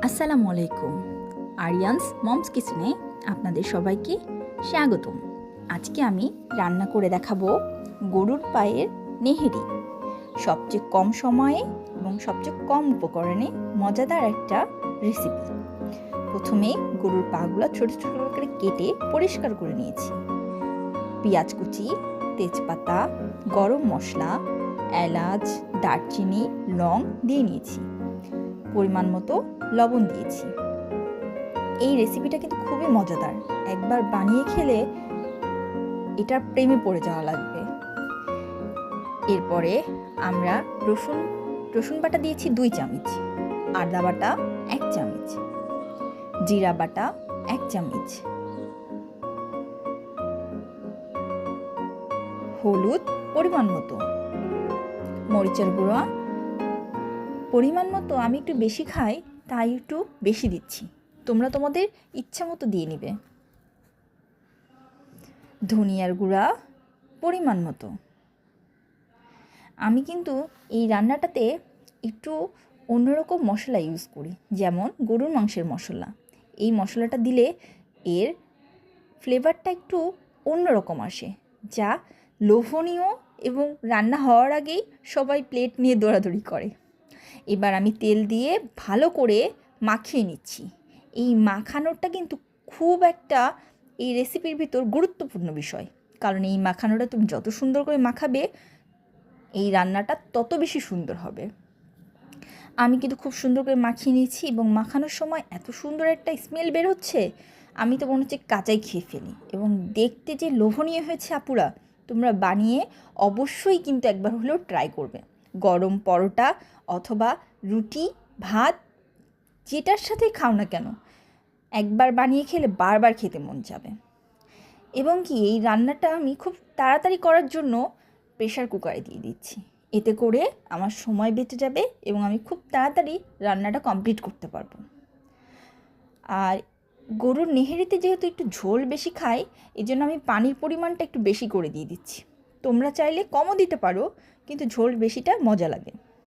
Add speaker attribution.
Speaker 1: আসসালামু আলাইকুম। আরিয়ানস মমস কিচেনে আপনাদের সবাইকে স্বাগতম। আজকে আমি রান্না করে দেখাবো গরুর পায়ের নেহেরি। সবচেয়ে কম সময়ে এবং সবচেয়ে কম উপকরণে মজাদার একটা রেসিপি। প্রথমে গরুর পাগুলো ছোট ছোট করে কেটে পরিষ্কার করে নিয়েছি। পেঁয়াজ কুচি, তেজপাতা, গরম মশলা, এলাচ, দারচিনি, লং দিয়ে নিয়েছি। পরিমাণ মতো লবণ দিয়েছি। এই রেসিপিটা কিন্তু খুবই মজাদার, একবার বানিয়ে খেলে এটার প্রেমে পড়ে যাওয়া লাগবে। এরপরে আমরা রসুন বাটা দিয়েছি 2 চামচ, আদা বাটা 1 চামচ, জিরা বাটা 1 চামচ, হলুদ পরিমাণ মতো, মরিচের গুঁড়া পরিমাণ মতো। আমি একটু বেশি খাই তাই একটু বেশি দিচ্ছি, তোমরা তোমাদের ইচ্ছা মতো দিয়ে নিবে। ধনিয়ার গুঁড়া পরিমাণ মতো। আমি কিন্তু এই রান্নাটাতে একটু অন্যরকম মশলা ইউজ করি, যেমন গরুর মাংসের মশলা। এই মশলাটা দিলে এর ফ্লেভারটা একটু অন্যরকম আসে, যা লোভনীয় এবং রান্না হওয়ার আগেই সবাই প্লেট নিয়ে দৌড়াদৌড়ি করে। এবার আমি তেল দিয়ে ভালো করে মাখিয়ে নিচ্ছি। এই মাখানোটা কিন্তু খুব একটা এই রেসিপির ভিতর গুরুত্বপূর্ণ বিষয়, কারণ এই মাখানোটা তুমি যত সুন্দর করে মাখাবে এই রান্নাটা তত বেশি সুন্দর হবে। আমি কিন্তু খুব সুন্দর করে মাখিয়ে নিয়েছি এবং মাখানোর সময় এত সুন্দর একটা স্মেল বের হচ্ছে, আমি তো মনে হচ্ছে কাঁচাই খেয়ে ফেলি। এবং দেখতে যে লোভনীয় হয়েছে আপুরা, তোমরা বানিয়ে অবশ্যই কিন্তু একবার হলেও ট্রাই করবে। গরম পরোটা অথবা রুটি, ভাত, যেটার সাথে খাও না কেন, একবার বানিয়ে খেলে বারবার খেতে মন যাবে। এবং কি এই রান্নাটা আমি খুব তাড়াতাড়ি করার জন্য প্রেশার কুকারে দিয়ে দিচ্ছি। এতে করে আমার সময় বেঁচে যাবে এবং আমি খুব তাড়াতাড়ি রান্নাটা কমপ্লিট করতে পারবো। আর গরুর নেহেরিতে যেহেতু একটু ঝোল বেশি খায়, এই জন্য আমি পানির পরিমাণটা একটু বেশি করে দিয়ে দিচ্ছি। তোমরা চাইলে কমও দিতে পারো, কিন্তু ঝোল বেশিটা মজা লাগে।